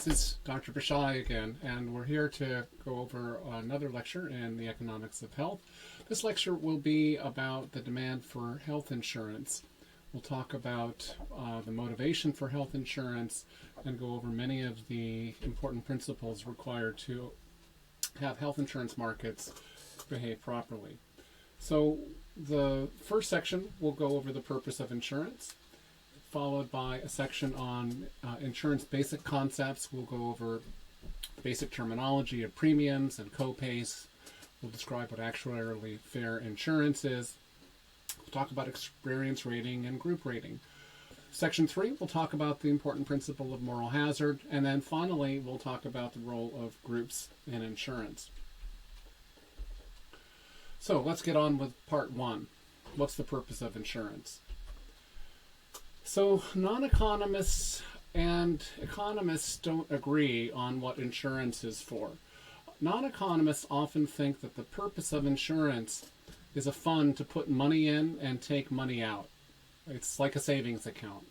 this is Dr. Bashai again, and we're here to go over another lecture in the economics of health. This lecture will be about the demand for health insurance. We'll talk about the motivation for health insurance and go over many of the important principles required to have health insurance markets behave properly. So the first section will go over the purpose of insurance, followed by a section on insurance basic concepts. We'll go over basic terminology of premiums and co-pays. We'll describe what actuarially fair insurance is. We'll talk about experience rating and group rating. Section 3, we'll talk about the important principle of moral hazard. And then finally, we'll talk about the role of groups in insurance. So let's get on with part 1. What's the purpose of insurance? So non-economists and economists don't agree on what insurance is for. Non-economists often think that the purpose of insurance is a fund to put money in and take money out. It's like a savings account.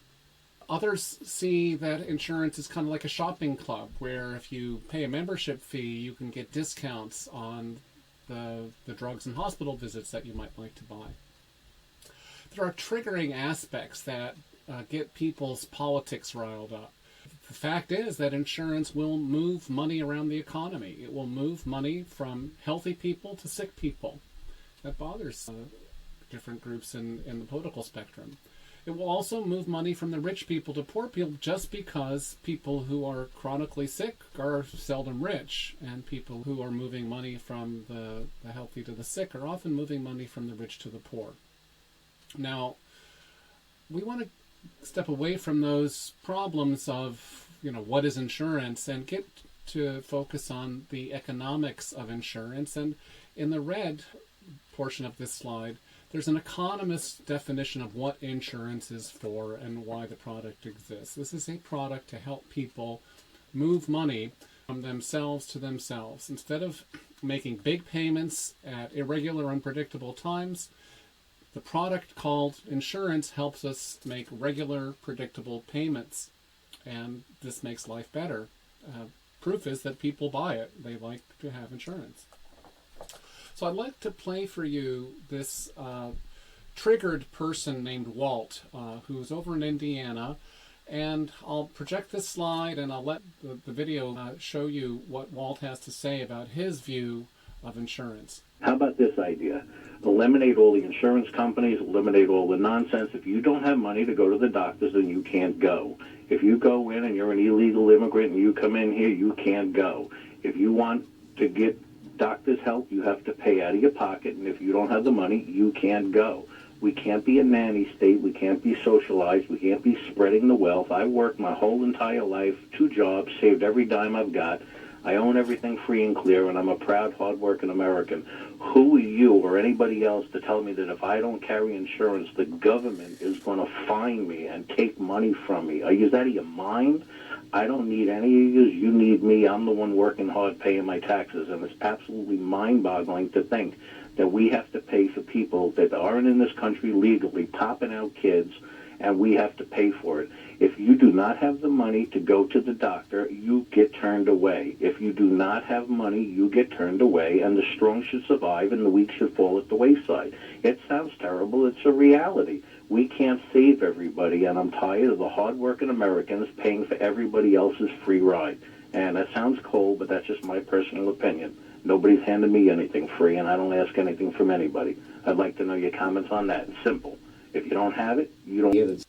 Others see that insurance is kind of like a shopping club, where if you pay a membership fee, you can get discounts on the drugs and hospital visits that you might like to buy. There are triggering aspects that get people's politics riled up. The fact is that insurance will move money around the economy. It will move money from healthy people to sick people. That bothers different groups in the political spectrum. It will also move money from the rich people to poor people, just because people who are chronically sick are seldom rich, and people who are moving money from the healthy to the sick are often moving money from the rich to the poor. Now, we want to step away from those problems of, what is insurance, and get to focus on the economics of insurance. And in the red portion of this slide, there's an economist's definition of what insurance is for and why the product exists. This is a product to help people move money from themselves to themselves. Instead of making big payments at irregular, unpredictable times, the product called insurance helps us make regular, predictable payments, and this makes life better. Proof is that people buy it. They like to have insurance. So I'd like to play for you this triggered person named Walt, who's over in Indiana, and I'll project this slide and I'll let the video show you what Walt has to say about his view of insurance. How about this idea? Eliminate all the insurance companies, eliminate all the nonsense. If you don't have money to go to the doctors, then you can't go. If you go in and you're an illegal immigrant and you come in here, you can't go. If you want to get doctor's help, you have to pay out of your pocket, and if you don't have the money, you can't go. We can't be a nanny state. We can't be socialized. We can't be spreading the wealth. I worked my whole entire life, 2 jobs, saved every dime I've got. I own everything free and clear, and I'm a proud, hard-working American. Who are you or anybody else to tell me that if I don't carry insurance, the government is going to fine me and take money from me? Are you out of your mind? I don't need any of you. You need me. I'm the one working hard, paying my taxes, and it's absolutely mind-boggling to think that we have to pay for people that aren't in this country legally, popping out kids, and we have to pay for it. If you do not have the money to go to the doctor, you get turned away. If you do not have money, you get turned away, and the strong should survive and the weak should fall at the wayside. It sounds terrible. It's a reality. We can't save everybody, and I'm tired of the hard-working Americans paying for everybody else's free ride. And that sounds cold, but that's just my personal opinion. Nobody's handing me anything free, and I don't ask anything from anybody. I'd like to know your comments on that. It's simple. If you don't have it, you don't get it.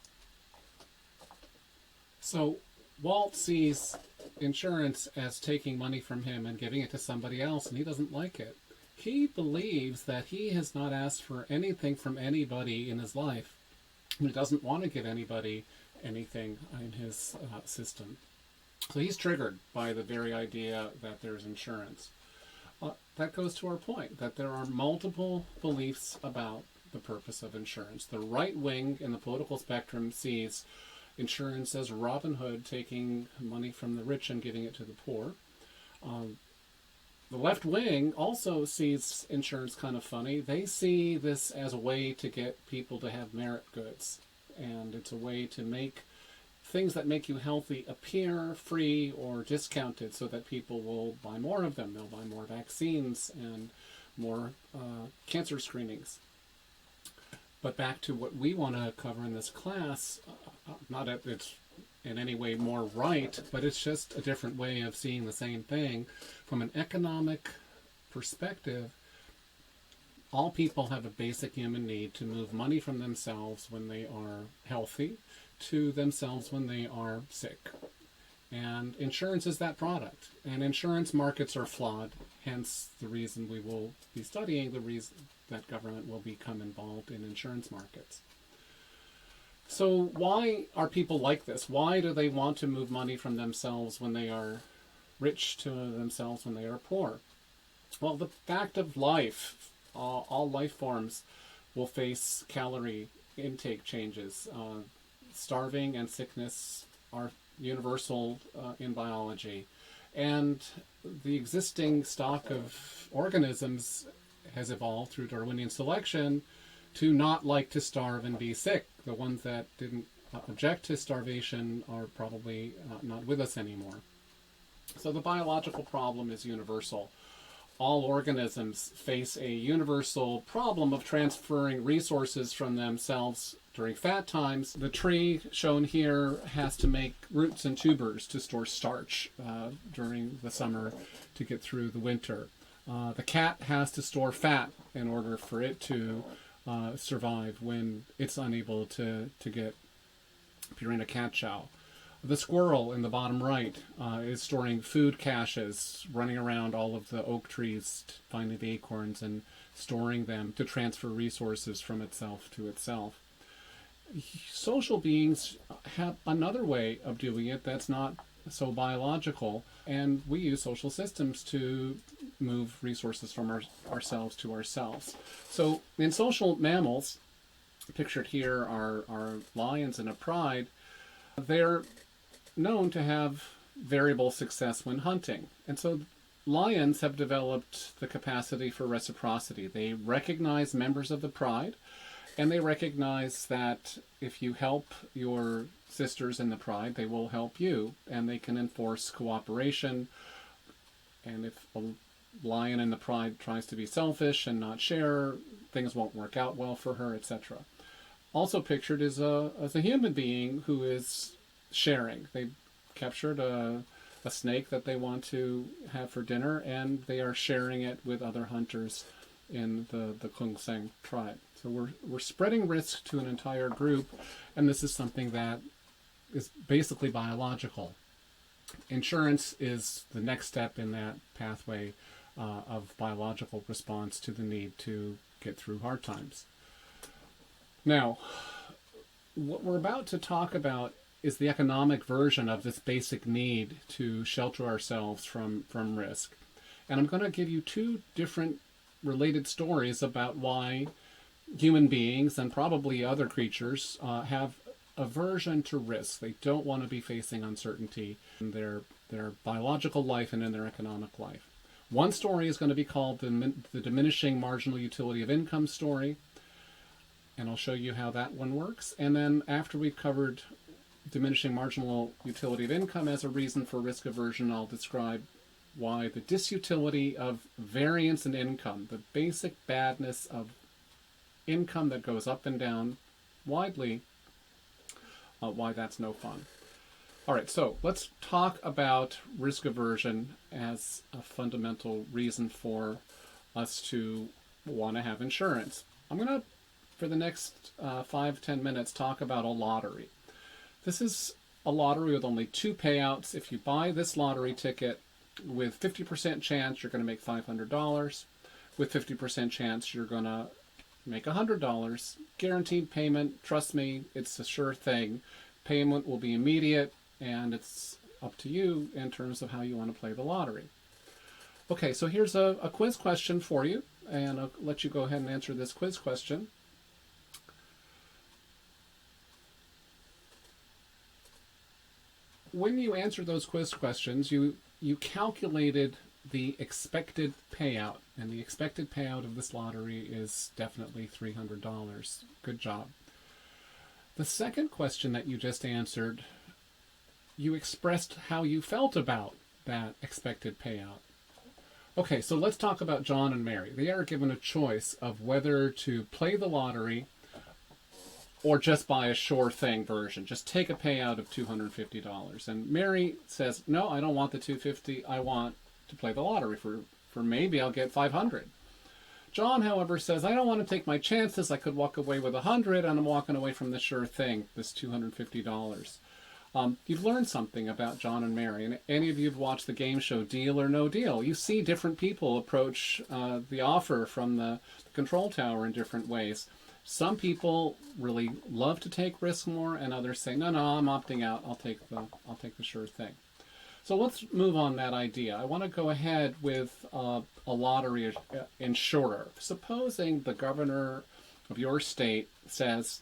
So Walt sees insurance as taking money from him and giving it to somebody else, and he doesn't like it. He believes that he has not asked for anything from anybody in his life. He doesn't want to give anybody anything in his system. So he's triggered by the very idea that there's insurance. That goes to our point, that there are multiple beliefs about the purpose of insurance. The right wing in the political spectrum sees insurance as Robin Hood taking money from the rich and giving it to the poor. The left wing also sees insurance kind of funny. They see this as a way to get people to have merit goods, and it's a way to make things that make you healthy appear free or discounted so that people will buy more of them. They'll buy more vaccines and more cancer screenings. But back to what we want to cover in this class, not that it's in any way more right, but it's just a different way of seeing the same thing. From an economic perspective, all people have a basic human need to move money from themselves when they are healthy to themselves when they are sick. And insurance is that product. And insurance markets are flawed, hence the reason we will be studying the reason that government will become involved in insurance markets. So why are people like this? Why do they want to move money from themselves when they are rich to themselves when they are poor? Well, the fact of life, all life forms will face calorie intake changes. Starving and sickness are universal in biology. And the existing stock of organisms has evolved through Darwinian selection to not like to starve and be sick. The ones that didn't object to starvation are probably not with us anymore. So the biological problem is universal. All organisms face a universal problem of transferring resources from themselves during fat times. The tree shown here has to make roots and tubers to store starch during the summer to get through the winter. The cat has to store fat in order for it to survive when it's unable to get Purina cat chow. The squirrel in the bottom right is storing food caches, running around all of the oak trees, finding the acorns and storing them to transfer resources from itself to itself. Social beings have another way of doing it that's not so biological, and we use social systems to move resources from ourselves to ourselves. So in social mammals, pictured here are lions in a pride. They're known to have variable success when hunting. And so lions have developed the capacity for reciprocity. They recognize members of the pride, and they recognize that if you help your sisters in the pride, they will help you, and they can enforce cooperation. And if a lion in the pride tries to be selfish and not share, things won't work out well for her, etc. Also pictured is as a human being who is sharing. They captured a snake that they want to have for dinner, and they are sharing it with other hunters in the Kungsang tribe. So we're spreading risk to an entire group, and this is something that is basically biological. Insurance is the next step in that pathway of biological response to the need to get through hard times. Now, what we're about to talk about is the economic version of this basic need to shelter ourselves from risk. And I'm going to give you two different related stories about why human beings and probably other creatures have aversion to risk. They don't want to be facing uncertainty in their biological life and in their economic life. One story is going to be called the diminishing marginal utility of income story, and I'll show you how that one works. And then after we've covered diminishing marginal utility of income as a reason for risk aversion, I'll describe why the disutility of variance in income, the basic badness of income that goes up and down widely, why that's no fun. All right, so let's talk about risk aversion as a fundamental reason for us to want to have insurance. I'm going to, for the next 5-10 minutes, talk about a lottery. This is a lottery with only two payouts. If you buy this lottery ticket with 50% chance, you're going to make $500. With 50% chance, you're going to make $100. Guaranteed payment, trust me, it's a sure thing. Payment will be immediate, and it's up to you in terms of how you want to play the lottery. Okay, so here's a quiz question for you, and I'll let you go ahead and answer this quiz question. When you answer those quiz questions, you calculated the expected payout, and the expected payout of this lottery is definitely $300. Good job. The second question that you just answered you expressed how you felt about that expected payout. Okay, so let's talk about John and Mary. They are given a choice of whether to play the lottery or just buy a sure thing version. Just take a payout of $250. And Mary says, no, I don't want the $250. I want to play the lottery for maybe I'll get $500. John, however, says, I don't want to take my chances. I could walk away with $100, and I'm walking away from the sure thing, this $250. You've learned something about John and Mary, and any of you have watched the game show Deal or No Deal. You see different people approach the offer from the control tower in different ways. Some people really love to take risk more, and others say, no, I'm opting out. I'll take the sure thing. So let's move on that idea. I want to go ahead with a lottery insurer. Supposing the governor of your state says,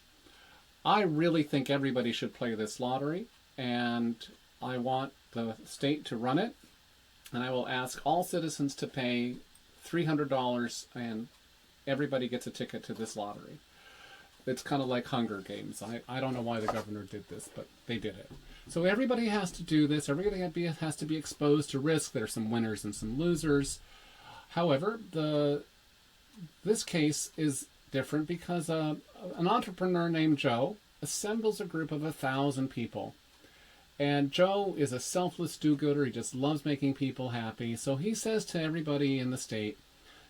I really think everybody should play this lottery, and I want the state to run it, and I will ask all citizens to pay $300, and everybody gets a ticket to this lottery. It's kind of like Hunger Games. I don't know why the governor did this, but they did it. So everybody has to do this. Everybody has to be exposed to risk. There's some winners and some losers. However, this case is different because an entrepreneur named Joe assembles a group of 1,000 people. And Joe is a selfless do-gooder. He just loves making people happy. So he says to everybody in the state,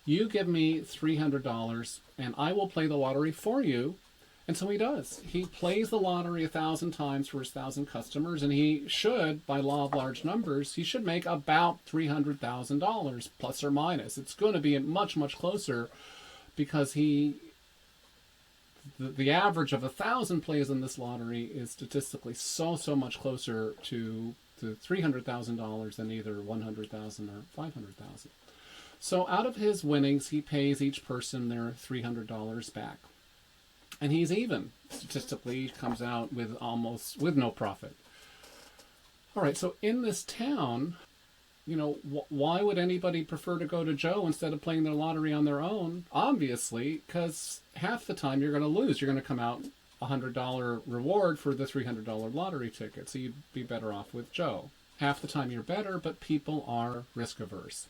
you give me $300 and I will play the lottery for you. And so he does. He plays the lottery 1,000 times for his 1,000 customers, and he should, by law of large numbers, he should make about $300,000 plus or minus. It's going to be much, much closer because the average of 1,000 plays in this lottery is statistically so much closer to $300,000 than either $100,000 or $500,000. So out of his winnings, he pays each person their $300 back. And he's even. Statistically, he comes out with no profit. All right, so in this town, why would anybody prefer to go to Joe instead of playing their lottery on their own? Obviously, because half the time you're going to lose. You're going to come out $100 reward for the $300 lottery ticket, so you'd be better off with Joe. Half the time you're better, but people are risk averse.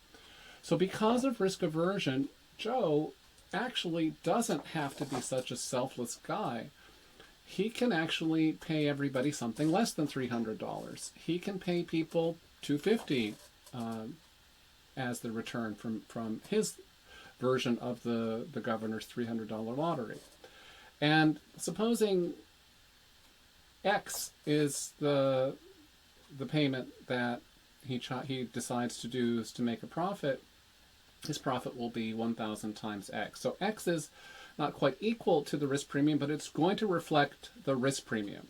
So because of risk aversion, Joe actually doesn't have to be such a selfless guy. He can actually pay everybody something less than $300. He can pay people $250 as the return from his version of the governor's $300 lottery. And supposing X is the payment that he decides to do is to make a profit, his profit will be 1,000 times X. So X is not quite equal to the risk premium, but it's going to reflect the risk premium.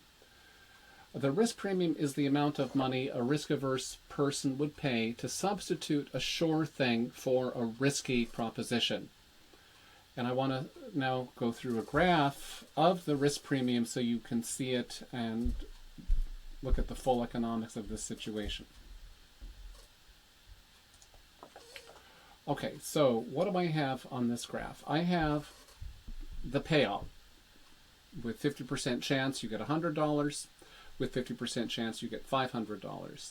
The risk premium is the amount of money a risk-averse person would pay to substitute a sure thing for a risky proposition. And I want to now go through a graph of the risk premium so you can see it and look at the full economics of this situation. Okay, so what do I have on this graph? I have the payout. With 50% chance, you get $100. With 50% chance, you get $500.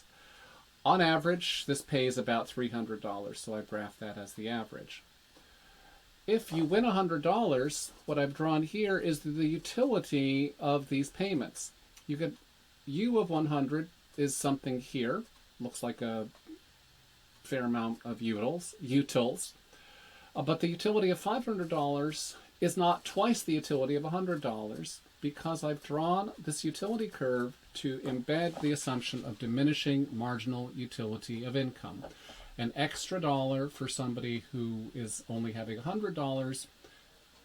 On average, this pays about $300, so I graph that as the average. If you win $100, what I've drawn here is the utility of these payments. You get U of 100 is something here. Looks like a fair amount of utils. But the utility of $500 is not twice the utility of $100 because I've drawn this utility curve to embed the assumption of diminishing marginal utility of income. An extra dollar for somebody who is only having $100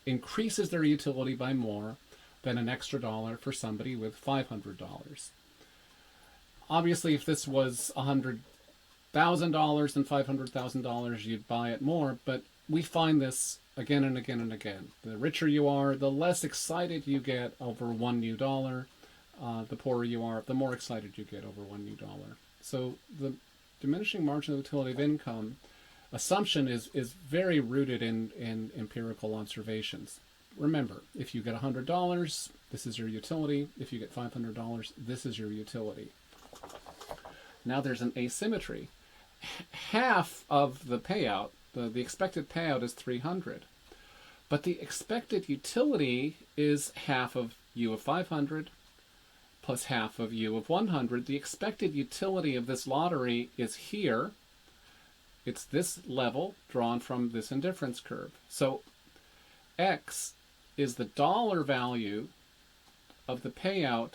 increases their utility by more than an extra dollar for somebody with $500. Obviously, if this was $100,000 and $500,000, you'd buy it more, but we find this again and again and again. The richer you are, the less excited you get over one new dollar. The poorer you are, the more excited you get over one new dollar. So the diminishing marginal utility of income assumption is very rooted in empirical observations. Remember, if you get $100, this is your utility. If you get $500, this is your utility. Now there's an asymmetry. Half of the payout, the expected payout is 300, but the expected utility is half of U of 500 plus half of U of 100. The expected utility of this lottery is here. It's this level drawn from this indifference curve. So X is the dollar value of the payout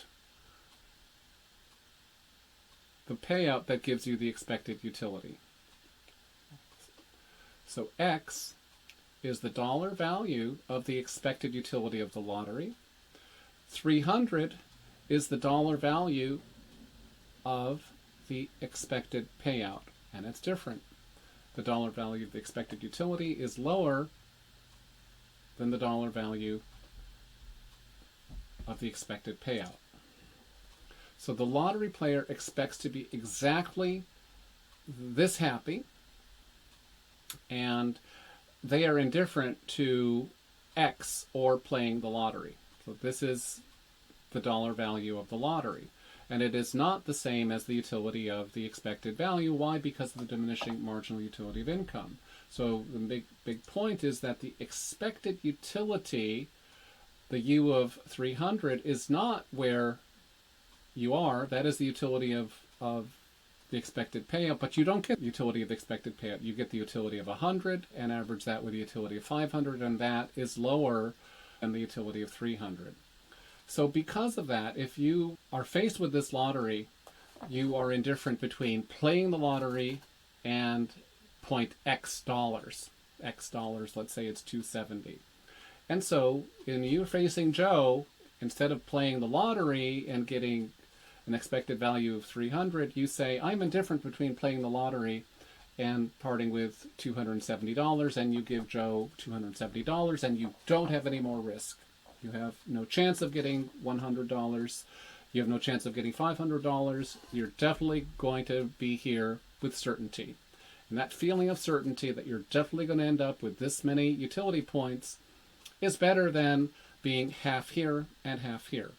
that gives you the expected utility. So X is the dollar value of the expected utility of the lottery. 300 is the dollar value of the expected payout, and it's different. The dollar value of the expected utility is lower than the dollar value of the expected payout. So the lottery player expects to be exactly this happy, and they are indifferent to X or playing the lottery. So this is the dollar value of the lottery. And it is not the same as the utility of the expected value. Why? Because of the diminishing marginal utility of income. So the big point is that the expected utility, the U of 300, is not where you are. That is the utility of the expected payout, but you don't get the utility of the expected payout. You get the utility of 100 and average that with the utility of 500, and that is lower than the utility of 300. So because of that, if you are faced with this lottery, you are indifferent between playing the lottery and point X dollars. X dollars, let's say it's 270. And so in you facing Joe, instead of playing the lottery and getting an expected value of 300, you say, I'm indifferent between playing the lottery and parting with $270, and you give Joe $270, and you don't have any more risk. You have no chance of getting $100. You have no chance of getting $500. You're definitely going to be here with certainty. And that feeling of certainty that you're definitely going to end up with this many utility points is better than being half here and half here.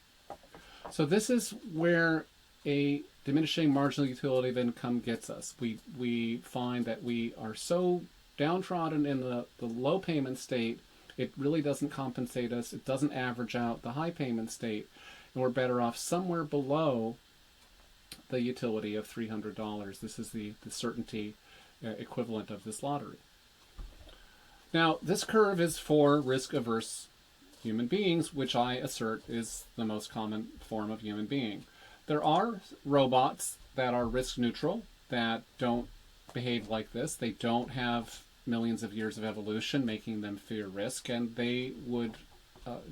So this is where a diminishing marginal utility of income gets us. We find that we are so downtrodden in the low payment state, it really doesn't compensate us. It doesn't average out the high payment state. And we're better off somewhere below the utility of $300. This is the certainty equivalent of this lottery. Now, this curve is for risk-averse human beings, which I assert is the most common form of human being. There are robots that are risk neutral, that don't behave like this. They don't have millions of years of evolution making them fear risk, and they would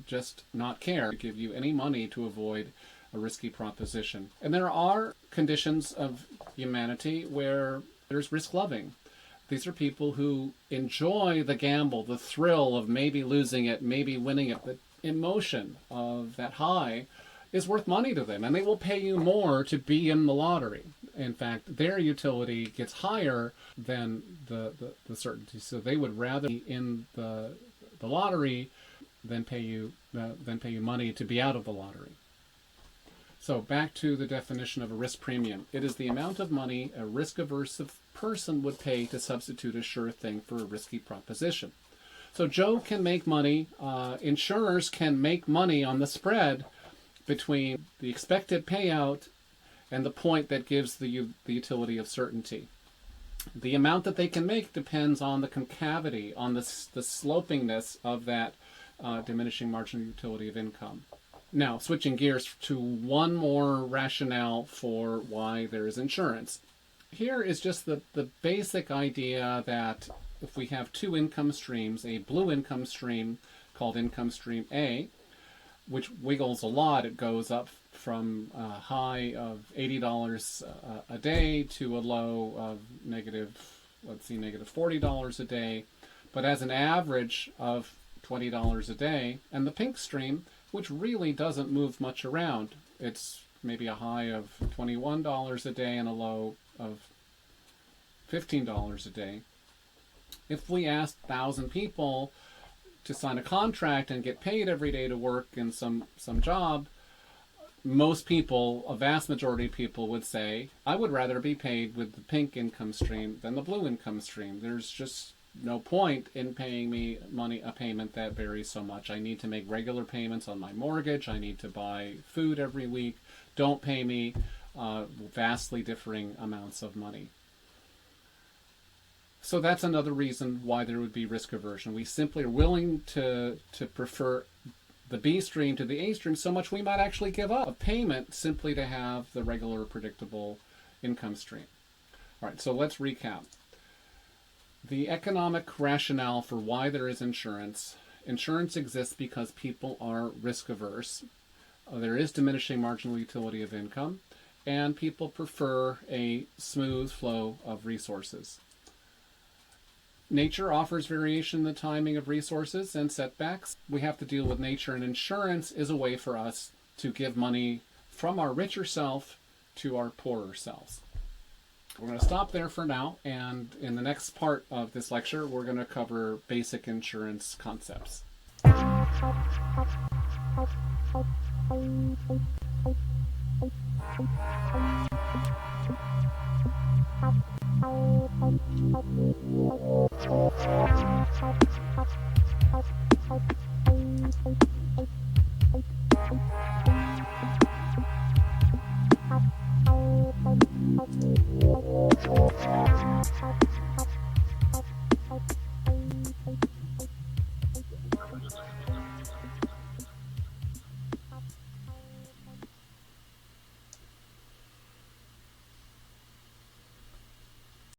just not care to give you any money to avoid a risky proposition. And there are conditions of humanity where there's risk loving. These are people who enjoy the gamble, the thrill of maybe losing it, maybe winning it. The emotion of that high is worth money to them, and they will pay you more to be in the lottery. In fact, their utility gets higher than the certainty. So they would rather be in the lottery than pay you money to be out of the lottery. So back to the definition of a risk premium. It is the amount of money a risk-averse person would pay to substitute a sure thing for a risky proposition. So Joe can make money. Insurers can make money on the spread between the expected payout and the point that gives the utility of certainty. The amount that they can make depends on the concavity, on the slopingness of that diminishing marginal utility of income. Now, switching gears to one more rationale for why there is insurance. Here is just the basic idea that if we have two income streams, a blue income stream called income stream A, which wiggles a lot, it goes up from a high of $80 a day to a low of negative $40 a day, but as an average of $20 a day. And the pink stream, which really doesn't move much around, it's maybe a high of $21 a day and a low of $15 a day. If we asked 1,000 people to sign a contract and get paid every day to work in some job, most people, a vast majority of people would say, I would rather be paid with the pink income stream than the blue income stream. There's just no point in paying me a payment that varies so much. I need to make regular payments on my mortgage. I need to buy food every week. Don't pay me vastly differing amounts of money. So that's another reason why there would be risk aversion. We simply are willing to prefer the B stream to the A stream so much we might actually give up a payment simply to have the regular predictable income stream. All right, so let's recap. The economic rationale for why there is insurance. Insurance exists because people are risk averse. There is diminishing marginal utility of income, and people prefer a smooth flow of resources. Nature offers variation in the timing of resources and setbacks. We have to deal with nature, and insurance is a way for us to give money from our richer self to our poorer selves. We're going to stop there for now, and in the next part of this lecture, we're going to cover basic insurance concepts.